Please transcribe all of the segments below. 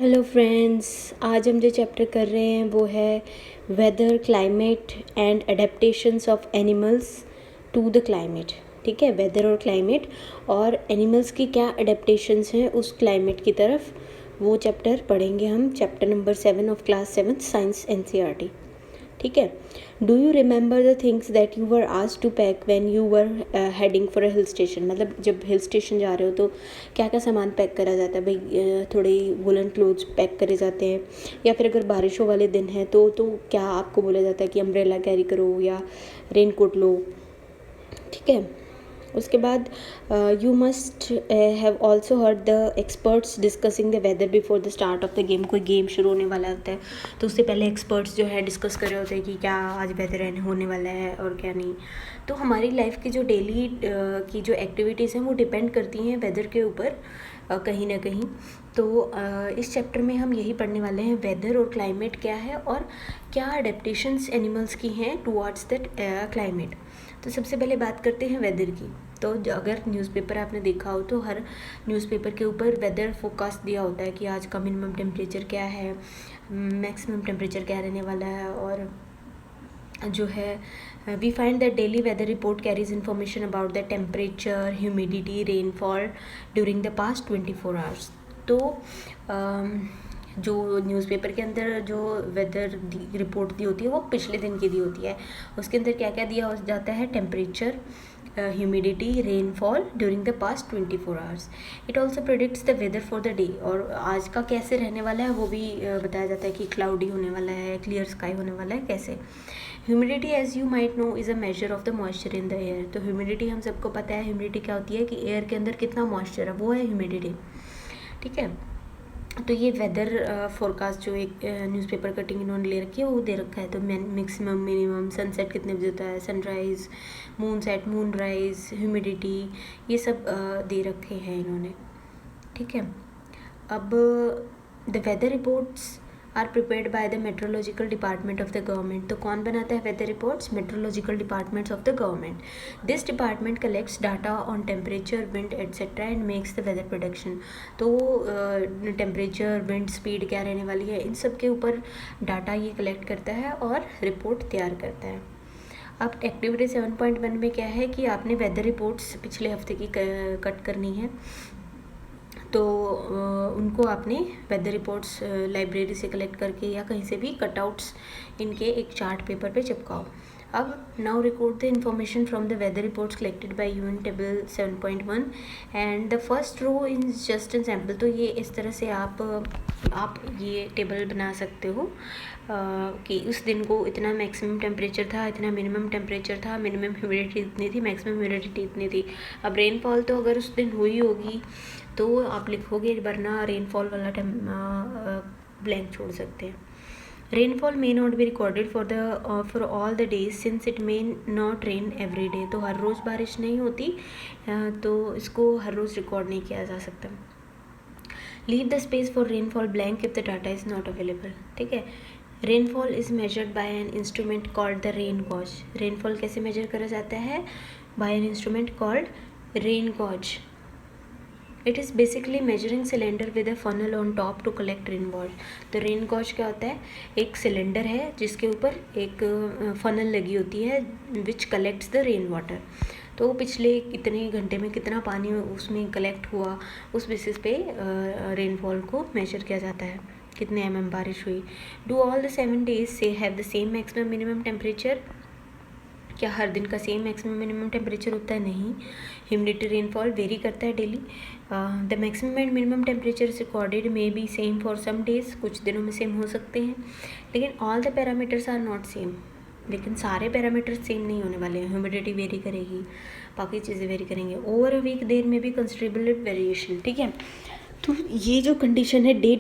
Hello friends, आज हम जो चैप्टर कर रहे हैं वो है weather, climate and adaptations of animals to the climate. ठीक है, वेदर और क्लाइमेट और एनिमल्स की क्या एडेप्टेशंस हैं उस क्लाइमेट की तरफ, वो चैप्टर पढ़ेंगे हम। Chapter number 7 of class 7 science NCERT. ठीक है। Do you remember the things that you were asked to pack when you were heading for a hill station. मतलब जब हिल स्टेशन जा रहे हो तो क्या क्या सामान पैक करा जाता है भाई? थोड़े वुलन क्लोथ्स पैक करे जाते हैं, या फिर अगर बारिशों वाले दिन हैं तो क्या आपको बोला जाता है कि अम्ब्रेला कैरी करो या रेन कोट लो। ठीक है। उसके बाद you must have also heard the experts discussing the weather before the start of the game. कोई गेम शुरू होने वाला होता है तो उससे पहले एक्सपर्ट्स जो है डिस्कस कर रहे होते हैं कि क्या आज वेदर होने वाला है और क्या नहीं। तो हमारी लाइफ की जो डेली की जो एक्टिविटीज़ हैं वो डिपेंड करती हैं वेदर के ऊपर कहीं ना कहीं। तो इस चैप्टर में हम यही पढ़ने वाले हैं, वेदर और क्लाइमेट क्या है और क्या अडेप्टेशंस एनिमल्स की हैं टुवर्ड्स दैट क्लाइमेट। तो सबसे पहले बात करते हैं वेदर की। तो अगर न्यूज़पेपर आपने देखा हो तो हर न्यूज़पेपर के ऊपर वेदर फोरकास्ट दिया होता है कि आज का मिनिमम टेम्परेचर क्या है, मैक्सिमम टेम्परेचर क्या रहने वाला है। और जो है we find that daily weather report carries information about the temperature, humidity, rainfall during the past 24 hours. तो जो न्यूज़पेपर के अंदर जो वेदर रिपोर्ट दी होती है वो पिछले दिन की दी होती है। उसके अंदर क्या क्या दिया जाता है? Temperature, humidity, rainfall during the past 24 hours. It also predicts the weather for the day. और आज का कैसे रहने वाला है वो भी बताया जाता है कि क्लाउडी होने वाला है, क्लियर स्काई होने वाला है, कैसे। Humidity as you might know is a measure of the moisture in the air. तो ह्यूमिडिटी हम सबको पता है, ह्यूमिडिटी क्या होती है कि एयर के अंदर कितना मॉइस्चर है, वो है ह्यूमिडिटी। ठीक है। तो ये वेदर फोरकास्ट जो एक न्यूज़पेपर कटिंग इन्होंने ले रखी है वो दे रखा है। तो मैक्सिमम, मिनिमम, सनसेट कितने बजे होता है, sunrise, moonset, moonrise, humidity, ये सब दे रखे हैं इन्होंने। ठीक है। अब the weather reports are prepared by the meteorological department of the government. तो कौन बनाता है weather reports? Meteorological departments of the government. This department collects data on temperature, wind etcetera and makes the weather production. तो temperature, wind speed क्या रहने वाली है, इन सब के ऊपर डाटा ये कलेक्ट करता है और रिपोर्ट तैयार करता है। अब एक्टिविटी 7.1 में क्या है कि आपने वेदर रिपोर्ट्स पिछले हफ्ते की कट करनी है। तो उनको आपने वेदर रिपोर्ट्स लाइब्रेरी से कलेक्ट करके या कहीं से भी कटआउट्स इनके एक चार्ट पेपर पे चिपकाओ। अब now record the information from the weather reports collected by you in table 7.1 and the first row in just an sample. तो ये इस तरह से आप ये टेबल बना सकते हो कि उस दिन को इतना मैक्सिमम टेम्परेचर था, इतना मिनिमम टेम्परेचर था, मिनिमम ह्यूमिडिटी इतनी थी, मैक्सिमम ह्यूमिडिटी इतनी थी। अब रेनफॉल तो अगर उस दिन हुई होगी तो आप लिखोगे, वरना रेनफॉल वाला ब्लैंक छोड़ सकते हैं। Rainfall may not be recorded for all the days since it may not rain every day. तो हर रोज़ बारिश नहीं होती, तो इसको हर रोज़ रिकॉर्ड नहीं किया जा सकता। Leave the space for rainfall blank if the data is not available. ठीक है। Rainfall is measured by an instrument called the rain gauge. Rainfall कैसे मेजर करा जाता है? By an instrument called rain gauge. It is basically measuring cylinder with a funnel on top to collect rain wash. तो rain gauge क्या होता है? एक cylinder है जिसके ऊपर एक फनल लगी होती है विच कलेक्ट्स द रेन वाटर। तो पिछले इतने घंटे में कितना पानी उसमें कलेक्ट हुआ, उस बेसिस पे रेनफॉल को मेजर किया जाता है, कितने mm बारिश हुई। डू ऑल द 7 days से have the same maximum minimum temperature. क्या हर दिन का सेम मैक्सिमम मिनिमम टेम्परेचर होता है? नहीं। ह्यूमिडिटी, रेनफॉल वेरी करता है daily. The maximum and minimum temperature is recorded may be same for some days. कुछ दिनों में सेम हो सकते हैं, लेकिन all the parameters are not same. लेकिन सारे पैरामीटर्स सेम नहीं होने वाले हैं। ह्यूमिडिटी वेरी करेगी, बाकी चीज़ें वेरी करेंगे। ओवर अ वीक देयर में भी कंसिडरेबल वेरिएशन। ठीक है। तो ये जो कंडीशन है day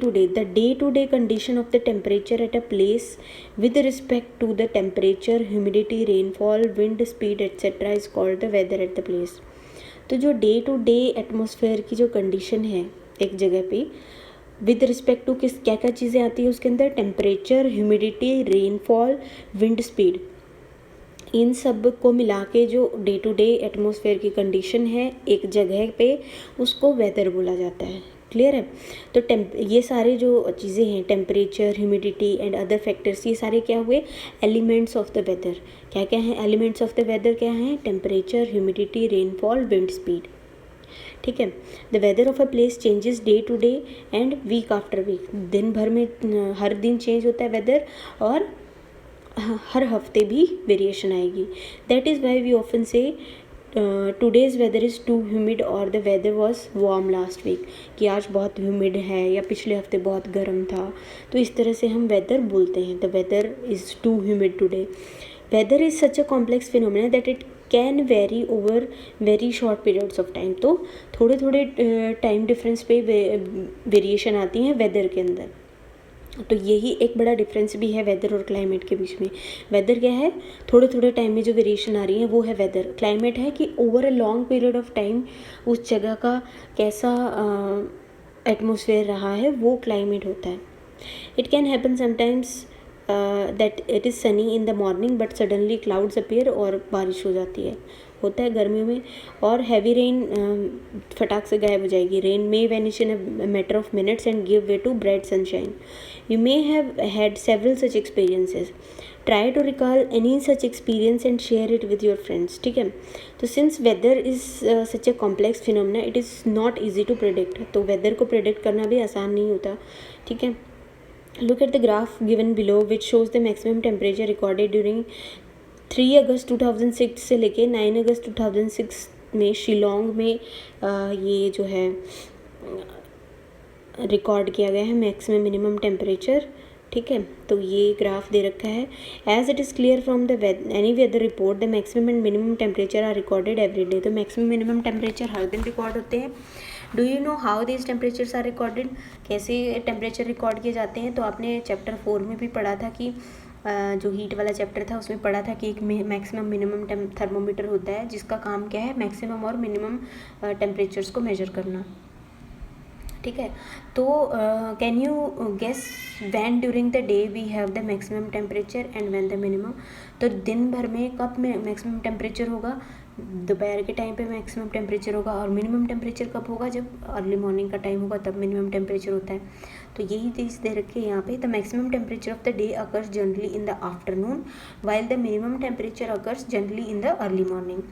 to day condition of the temperature at a place with respect to the temperature, humidity, rainfall, wind speed etcetera is called the weather at the place. तो जो डे टू डे एटमॉस्फेयर की जो condition है एक जगह पे with respect to किस क्या क्या चीज़ें आती है उसके अंदर? Temperature, humidity, rainfall, wind speed, इन सब को मिला के जो डे टू डे एटमॉस्फेयर की कंडीशन है एक जगह पे उसको वेदर बोला जाता है। क्लियर है। तो ये सारे जो चीज़ें हैं, temperature, humidity and other factors, ये सारे क्या हुए, एलिमेंट्स ऑफ द वेदर। क्या क्या हैं एलिमेंट्स ऑफ द वेदर, क्या हैं, temperature, humidity, rainfall, wind speed. ठीक है। The weather of a place changes day to day and week after week. दिन भर में हर दिन चेंज होता है वेदर, और हर हफ्ते भी वेरिएशन आएगी। That is why we often say today's weather is too humid और the weather was warm last week, कि आज बहुत ह्यूमिड है या पिछले हफ्ते बहुत गर्म था। तो इस तरह से हम वेदर बोलते हैं, the weather is too humid today. Weather is such a complex phenomena that it can vary over very short periods of time. तो थोड़े थोड़े टाइम डिफरेंस पे वेरिएशन आती हैं वेदर के अंदर। तो यही एक बड़ा डिफरेंस भी है वेदर और क्लाइमेट के बीच में। वेदर क्या है, थोड़े थोड़े टाइम में जो वेरिएशन आ रही है वो है वेदर। क्लाइमेट है कि over a long period of time उस जगह का कैसा एटमोसफेयर रहा है, वो क्लाइमेट होता है। It can happen sometimes that it is Sunny in the morning but suddenly clouds appear, और बारिश हो जाती है, होता है गर्मियों में। और हैवी रेन फटाक से गायब हो जाएगी। Rain may vanish in a matter of minutes and give way to bright sunshine. You may have had several such experiences. Try to recall any such experience and share it with your friends. ठीक है। तो since weather is such a complex phenomena, it is not easy to predict. तो weather को predict करना भी आसान नहीं होता। ठीक है। Look at the graph given below which shows the maximum temperature recorded during 3 अगस्त 2006 से लेके 9 अगस्त 2006 में शिलोंग में ये जो है रिकॉर्ड किया गया है मैक्सिमम मिनिमम टेम्परेचर। ठीक है। तो ये ग्राफ दे रखा है। As it is clear from the any weather report the maximum and minimum temperature are recorded every day. तो मैक्सिमम मिनिमम टेम्परेचर हर दिन रिकॉर्ड होते हैं। Do you know how these temperatures are recorded, कैसे temperature record किए जाते हैं। तो आपने चैप्टर 4 में भी पढ़ा था कि जो हीट वाला चैप्टर था उसमें पढ़ा था कि एक मैक्सिमम मिनिमम थर्मोमीटर होता है जिसका काम क्या है, मैक्सिमम और मिनिमम टेम्परेचर्स को मेजर करना। ठीक है। तो can you guess when during the day we have the maximum temperature and when the minimum. तो दिन भर में कब में मैक्सिमम टेम्परेचर होगा, दोपहर के टाइम पे मैक्सिमम टेम्परेचर होगा, और मिनिमम टेम्परेचर कब होगा, जब अर्ली मॉर्निंग का टाइम होगा तब मिनिमम टेम्परेचर होता है। तो यही चीज़ दे रखी है यहाँ पे। The maximum temperature of the day occurs generally in the afternoon while the minimum temperature occurs generally in the early morning.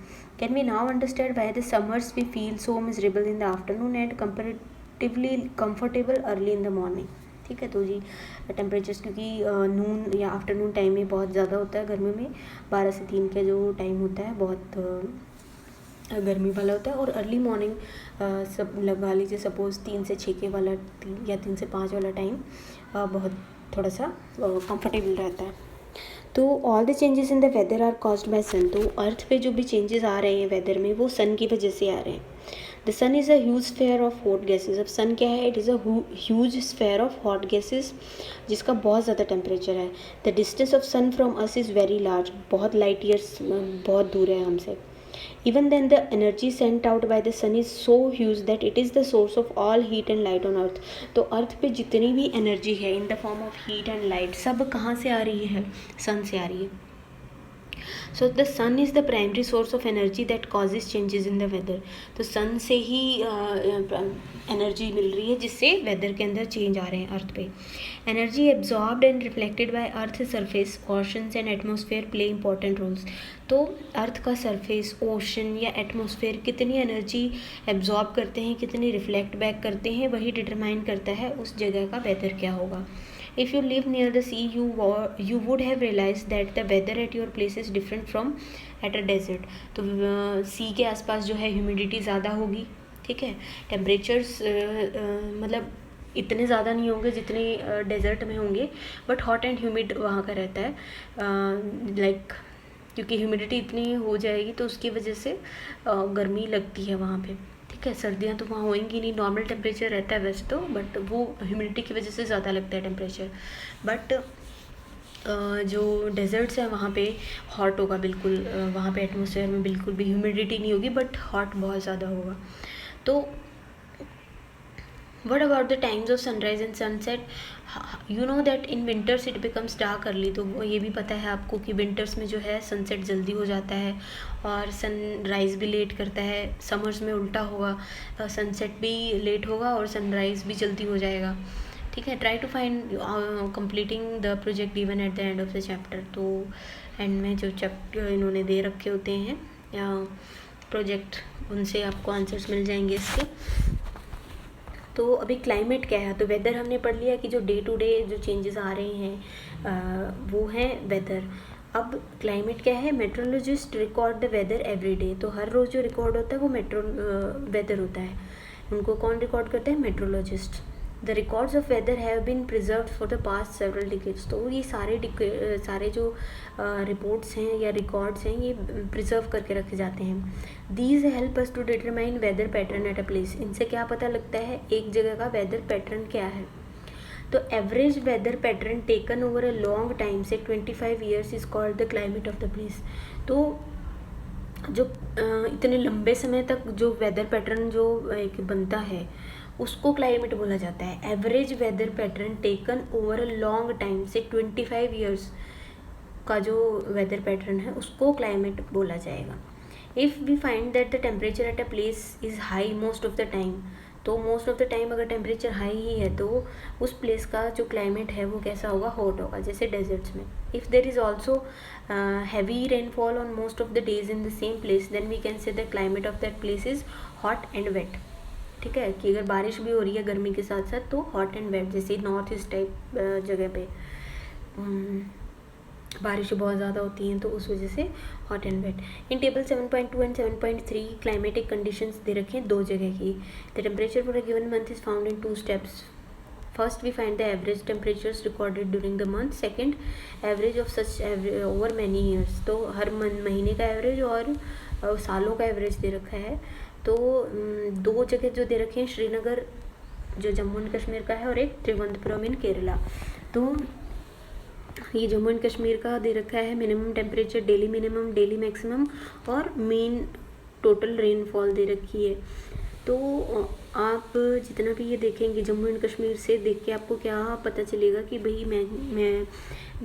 Can we now understand why the summers we feel so miserable in the afternoon and comparatively comfortable early in the morning. ठीक है। तो जी temperatures क्योंकि नून या afternoon time में बहुत ज़्यादा होता है गर्मियों में, 12 से 3 का जो टाइम होता है बहुत गर्मी वाला होता है, और अर्ली मॉर्निंग सब लगा लीजिए सपोज़ 3 से 6 के वाला या 3 से 5 वाला टाइम बहुत थोड़ा सा कंफर्टेबल रहता है। तो all the changes in the weather are caused by sun. तो अर्थ पे जो भी चेंजेस आ रहे हैं वेदर में वो सन की वजह से आ रहे हैं। The sun is a huge sphere of hot gases. अब सन क्या है, it is a huge sphere of hot gases जिसका बहुत ज़्यादा टेम्परेचर है। The distance of sun from us is very large, बहुत लाइट ईयर्स बहुत दूर है हमसे। Even then, the energy sent out by the sun is so huge that it is the source of all heat and light on earth. तो earth पे जितनी भी energy है in the form of heat and light सब कहाँ से आ रही है, सन से आ रही है। So the sun is the primary source of energy that causes changes in the weather. तो सन से ही एनर्जी मिल रही है जिससे वेदर के अंदर चेंज आ रहे हैं अर्थ पे। Energy absorbed and reflected by earth surface, oceans and atmosphere play important roles. तो अर्थ का सरफेस, ओशन या एटमॉस्फेयर कितनी एनर्जी एब्जॉर्ब करते हैं, कितनी रिफ्लेक्ट बैक करते हैं, वही डिटरमाइन करता है उस जगह का वेदर क्या होगा। If you live near the sea, you would have realized that the weather at your place is different from at a desert. तो सी के आसपास जो है ह्यूमिडिटी ज़्यादा होगी। ठीक है। टेम्परेचर्स मतलब इतने ज़्यादा नहीं होंगे जितने डेजर्ट में होंगे, बट हॉट एंड ह्यूमिड वहाँ का रहता है। लाइक क्योंकि ह्यूमिडिटी इतनी हो जाएगी तो उसकी वजह से गर्मी लगती है वहाँ पे। ठीक है। सर्दियाँ तो वहाँ होएंगी नहीं, नॉर्मल टेम्परेचर रहता है वैसे तो, बट वो ह्यूमिडिटी की वजह से ज़्यादा लगता है टेम्परेचर। बट जो डेजर्ट्स हैं वहाँ पे हॉट होगा बिल्कुल, वहाँ पे एटमॉस्फेयर में बिल्कुल भी ह्यूमिडिटी नहीं होगी बट हॉट बहुत ज़्यादा होगा। तो What about the times of sunrise and sunset? You know that in winters it becomes dark early. तो वो ये भी पता है आपको कि विंटर्स में जो है सनसेट जल्दी हो जाता है और सनराइज़ भी लेट करता है. समर्स में उल्टा होगा, सनसेट भी लेट होगा और सनराइज़ भी जल्दी हो जाएगा. ठीक है. Try to find completing the project even at the end of the chapter. तो एंड में जो चैप्टर इन्होंने दे रखे होते हैं या प्रोजेक्ट, उनसे आपको आंसर्स मिल जाएंगे इसके. तो अभी क्लाइमेट क्या है? तो वेदर हमने पढ़ लिया कि जो डे टू डे जो चेंजेस आ रहे हैं वो हैं वेदर. अब क्लाइमेट क्या है? Meteorologist record the weather every day. तो हर रोज़ जो रिकॉर्ड होता है वो वेदर होता है. उनको कौन रिकॉर्ड करता है? Meteorologist. The records of weather have been preserve for the past several decades. तो ये सारे जो रिपोर्ट्स हैं या रिकॉर्ड्स हैं ये प्रिजर्व करके रखे जाते हैं. These help us to determine weather pattern at a place. इनसे क्या पता लगता है एक जगह का वेदर पैटर्न क्या है. तो average weather pattern taken over a long time say 25 years is called the climate of the place. तो जो इतने लंबे समय तक जो वेदर पैटर्न जो एक बनता है उसको क्लाइमेट बोला जाता है. Average weather pattern taken over a long time say 25 years का जो वेदर पैटर्न है उसको क्लाइमेट बोला जाएगा. If we find that the temperature at a place is high most of the time. तो मोस्ट ऑफ द टाइम अगर temperature high ही है तो उस प्लेस का जो क्लाइमेट है वो कैसा होगा? हॉट होगा, जैसे डेजर्ट्स में. If there is also heavy rainfall on most of the days in the same place then we can say the climate of that place is hot and wet. ठीक है, कि अगर बारिश भी हो रही है गर्मी के साथ साथ तो हॉट एंड वेट, जैसे नॉर्थ ईस्ट टाइप जगह पे बारिश बहुत ज़्यादा होती हैं तो उस वजह से hot and wet. In table 7.2 and 7.3 climatic conditions दे रखे हैं दो जगह की. The temperature for a given month is found in 2 steps. First we find the average temperatures recorded during the month. Second average of such over many years. तो हर महीने का एवरेज और सालों का एवरेज दे रखा है. तो दो जगह जो दे रखे हैं, श्रीनगर जो जम्मू एंड कश्मीर का है और एक त्रिवेंद्रपुरम इन केरला. तो ये जम्मू एंड कश्मीर का दे रखा है minimum temperature, daily minimum, daily maximum और मीन टोटल रेनफॉल दे रखी है. तो आप जितना भी ये देखेंगे जम्मू एंड कश्मीर से देख के आपको क्या पता चलेगा कि भाई मैं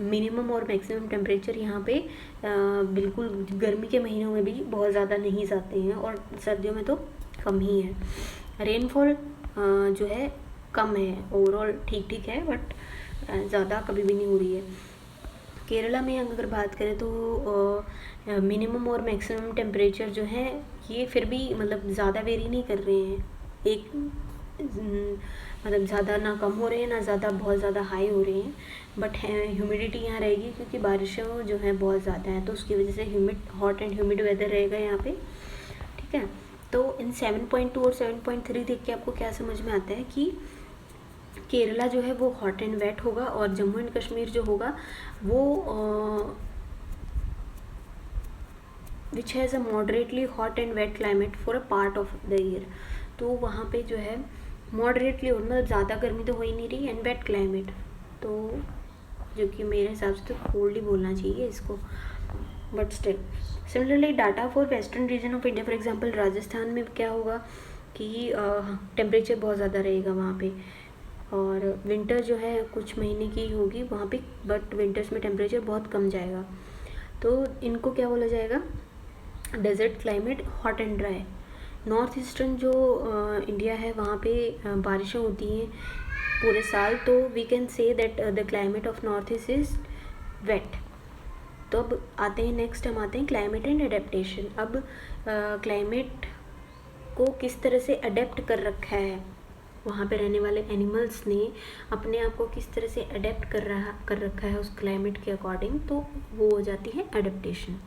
मिनिमम और मैक्सिमम टेम्परेचर यहाँ पे बिल्कुल गर्मी के महीनों में भी बहुत ज़्यादा नहीं जाते हैं और सर्दियों में तो कम ही है. रेनफॉल जो है कम है, ओवरऑल ठीक ठीक है, बट ज़्यादा कभी भी नहीं हो रही है. केरला में अगर बात करें तो मिनिमम और मैक्सिमम टेम्परेचर जो है ये फिर भी मतलब ज़्यादा वेरी नहीं कर रहे हैं. एक मतलब ज़्यादा ना कम हो रहे हैं ना ज़्यादा बहुत ज़्यादा हाई हो रहे हैं. बट ह्यूमिडिटी यहाँ रहेगी क्योंकि बारिशों जो है बहुत ज़्यादा है तो उसकी वजह से हॉट एंड ह्यूमिड वेदर रहेगा यहाँ पे. ठीक है. तो इन 7.2 और 7.3 देख के आपको क्या समझ में आता है कि केरला जो है वो हॉट एंड वेट होगा और जम्मू एंड कश्मीर जो होगा वो which has a moderately hot and wet climate for a part of the year. तो वहाँ पे जो है मॉडरेटली मतलब ज़्यादा गर्मी तो हो ही नहीं रही एंड वेट क्लाइमेट. तो जो कि मेरे हिसाब से तो कोल्ड ही बोलना चाहिए इसको, but still. Similarly data for western region of India, for example Rajasthan में क्या होगा कि टेम्परेचर बहुत ज़्यादा रहेगा वहाँ पे और विंटर जो है कुछ महीने की होगी वहाँ पे, बट विंटर्स में टेम्परेचर बहुत कम जाएगा. तो इनको क्या बोला जाएगा? Desert climate, hot and dry. North eastern जो इंडिया है वहाँ पे बारिशें होती हैं पूरे साल, तो we can say that the climate of north east is wet. तो अब आते हैं नेक्स्ट, हम आते हैं क्लाइमेट एंड एडेप्टेशन. अब क्लाइमेट को किस तरह से अडेप्ट कर रखा है वहाँ पे रहने वाले एनिमल्स ने, अपने आप को किस तरह से अडेप्ट कर रखा है उस क्लाइमेट के अकॉर्डिंग, तो वो हो जाती है adaptation.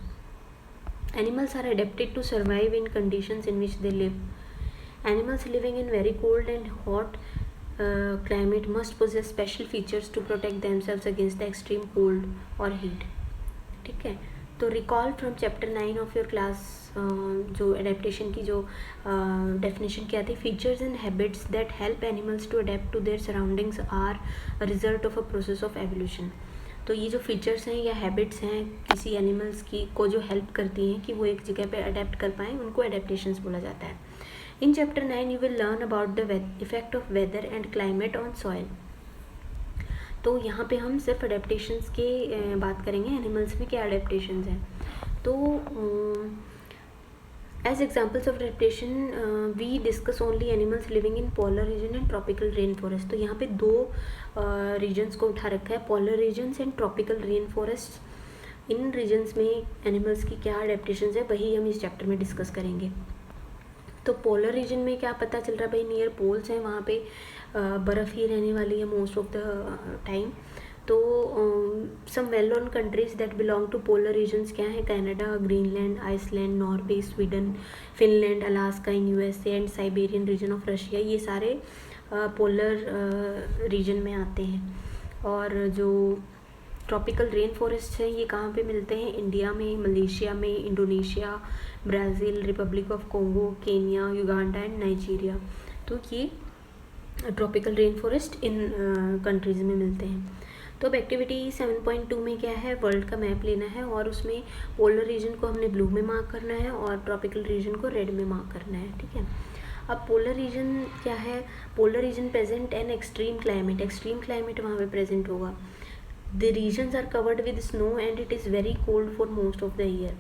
Animals are adapted to survive in conditions in which they live. Animals living in very cold and hot climate must possess special features to protect themselves against the extreme cold or heat. ठीक है. तो recall from chapter 9 of your class जो adaptation की जो definition क्या थी, features and habits that help animals to adapt to their surroundings are result of a process of evolution. तो ये जो फीचर्स हैं या हैबिट्स हैं किसी एनिमल्स की को जो हेल्प करती हैं कि वो एक जगह पे अडेप्ट कर पाएँ, उनको एडेप्टेशंस बोला जाता है. In chapter 9 you will learn about the effect of weather and climate on soil. तो यहाँ पे हम सिर्फ अडेप्टेशंस के बात करेंगे, एनिमल्स में क्या अडेप्टेशंस हैं. तो as examples of adaptation we discuss only animals living in polar region and tropical rainforest. तो यहाँ पे दो regions को उठा रखा है, polar regions and tropical rainforests. In regions में animals की क्या adaptations है वही हम इस chapter में discuss करेंगे. तो पोलर रीजन में क्या पता चल रहा है भाई, नियर पोल्स हैं, वहाँ पे बर्फ़ ही रहने वाली है मोस्ट ऑफ द टाइम. तो some well known countries that belong to polar regions क्या है, Canada, Greenland, Iceland, Norway, Sweden, Finland, Alaska in USA and Siberian region of Russia. ये सारे पोलर रीजन में आते हैं. और जो ट्रॉपिकल रेन फॉरेस्ट हैं ये कहाँ पे मिलते हैं, इंडिया में, मलेशिया में, Indonesia, Brazil, Republic of Congo, Kenya, Uganda and Nigeria. तो ये ट्रॉपिकल रेन फॉरेस्ट इन कंट्रीज़ में मिलते हैं. तो अब एक्टिविटी 7.2 में क्या है, वर्ल्ड का मैप लेना है और उसमें पोलर रीजन को हमने ब्लू में मार्क करना है और ट्रॉपिकल रीजन को रेड में मार्क करना है. ठीक है. अब पोलर रीजन क्या है, polar region present an extreme climate. Extreme climate वहाँ पे प्रेजेंट होगा. The regions are covered with snow and it is very cold for most of the year.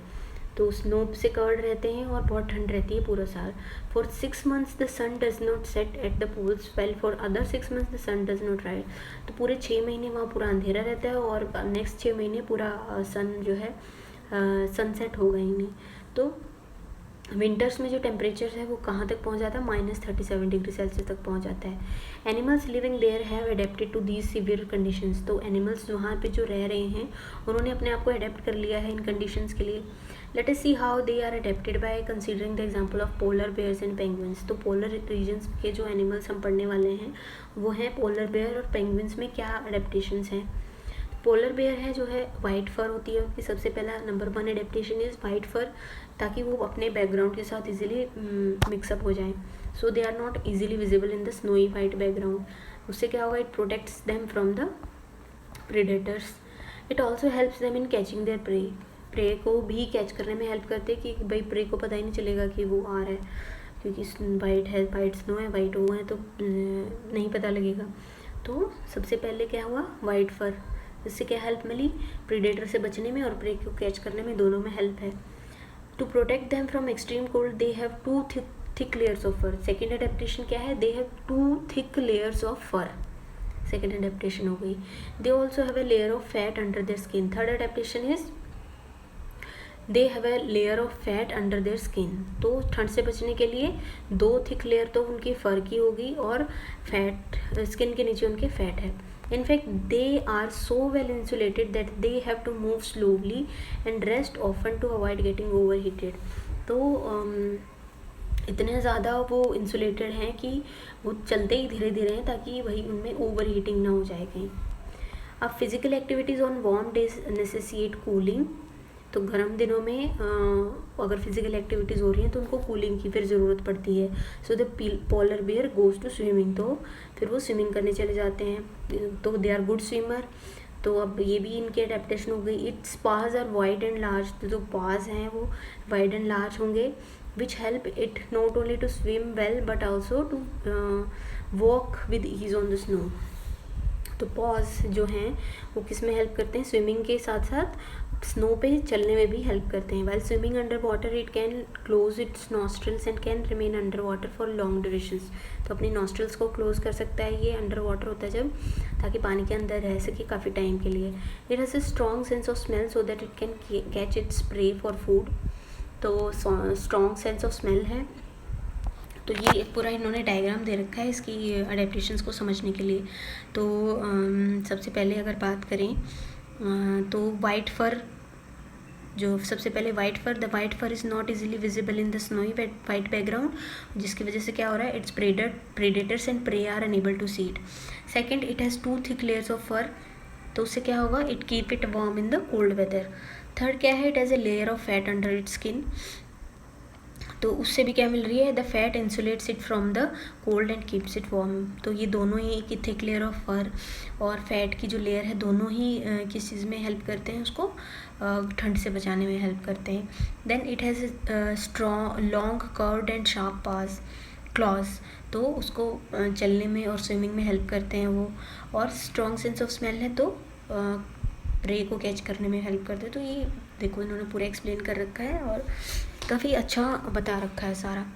तो स्नो से कवर्ड रहते हैं और बहुत ठंड रहती है पूरा साल. For 6 months the sun does not set at the poles, while for other 6 months the sun does not rise. तो पूरे 6 महीने वहाँ पूरा अंधेरा रहता है और नेक्स्ट 6 महीने पूरा सन जो है सनसेट होगा ही नहीं. तो विंटर्स में जो टेम्परेचर है वो कहाँ तक पहुँच जाता है, -37 डिग्री सेल्सियस तक पहुँच जाता है. Animals living there have adapted to these severe conditions. तो एनिमल्स वहाँ पे जो रह रहे हैं उन्होंने अपने आप को अडेप्ट कर लिया है इन कंडीशंस के लिए. Let us see how they are adapted by considering the example of polar bears and penguins. तो पोलर रीजन्स के जो एनिमल्स हम पढ़ने वाले हैं वो हैं पोलर बेयर और पेंगुइन्स में क्या अडेप्टेशंस हैं. पोलर बेयर है जो है वाइट फर होती है उनकी. सबसे पहला number 1 adaptation is white fur, ताकि वो अपने बैकग्राउंड के साथ इजीली मिक्सअप हो जाए. So they are not easily visible in the snowy white background. उससे क्या होगा, it protects them from the predators. It also helps them in catching their prey. Prey को भी कैच करने में हेल्प करते हैं कि भाई प्रे को पता ही नहीं चलेगा कि वो आ रहा है, क्योंकि वाइट है, वाइट स्नो है, वाइट वो है, तो नहीं पता लगेगा. तो सबसे पहले क्या हुआ, वाइट फर. इससे क्या हेल्प मिली, प्रीडेटर से बचने में और प्रे को कैच करने में, दोनों में हेल्प है. To protect them from extreme cold they have 2 thick layers of fur. Second adaptation क्या है, they have 2 thick layers of fur. Second adaptation हो गई. They also have a layer of fat under their skin. Third adaptation is they have a layer of fat under their skin. तो ठंड से बचने के लिए 2 थिक लेयर तो उनकी फर की होगी और फैट स्किन के नीचे उनके फैट है. In fact, they are so well insulated that they have to move slowly and rest often to avoid getting overheated. तो इतने ज़्यादा वो इंसुलेटेड हैं कि वो चलते ही धीरे धीरे हैं ताकि वही उनमें ओवर हीटिंग ना हो जाए कहीं. अब physical activities on warm days necessitate cooling. तो गर्म दिनों में अगर फिजिकल एक्टिविटीज़ हो रही हैं तो उनको कूलिंग की फिर ज़रूरत पड़ती है. So the polar bear goes to swimming. तो फिर वो स्विमिंग करने चले जाते हैं. तो दे आर गुड स्विमर. तो अब ये भी इनकी अडेप्टेशन हो गई. इट्स पाज आर वाइड एंड लार्ज. तो जो पाज हैं वो वाइड एंड लार्ज होंगे, which help it not only to swim well but also to walk with ease on the snow. तो पॉज जो हैं वो किस में हेल्प करते हैं, स्विमिंग के साथ साथ स्नो पे चलने में भी हेल्प करते हैं. While swimming under water it can close it's nostrils and can remain under water for long durations. तो अपनी नॉस्ट्रल्स को क्लोज कर सकता है ये अंडर वाटर होता है जब, ताकि पानी के अंदर रह सके काफ़ी टाइम के लिए. It has a strong sense of smell so that it can catch its prey for food. तो स्ट्रॉन्ग सेंस ऑफ स्मेल है. तो ये एक पूरा इन्होंने डायग्राम दे रखा है इसकी अडेप्टेशंस को समझने के लिए. तो सबसे पहले अगर बात करें तो वाइट फर, जो सबसे पहले white fur, the white fur is not easily visible in the snowy white background, जिसकी वजह से क्या हो रहा है, its predators and prey are unable to see it. Second, it has 2 thick layers of fur. तो उससे क्या होगा, it keep it warm in the cold weather. Third क्या है, it has a layer of fat under its skin. तो उससे भी क्या मिल रही है, the fat insulates it from the cold and keeps it warm. तो ये दोनों ही एक थिक लेयर ऑफ फर और फैट की जो लेयर है दोनों ही किस चीज़ में हेल्प करते हैं, उसको ठंड से बचाने में हेल्प करते हैं. Then it has strong long curved and sharp paws. Claws, तो उसको चलने में और स्विमिंग में हेल्प करते हैं वो। और स्ट्रॉन्ग सेंस ऑफ स्मेल है तो प्रे को कैच करने में हेल्प करते हैं। तो ये देखो इन्होंने पूरा एक्सप्लेन कर रखा है और काफ़ी अच्छा बता रखा है सारा।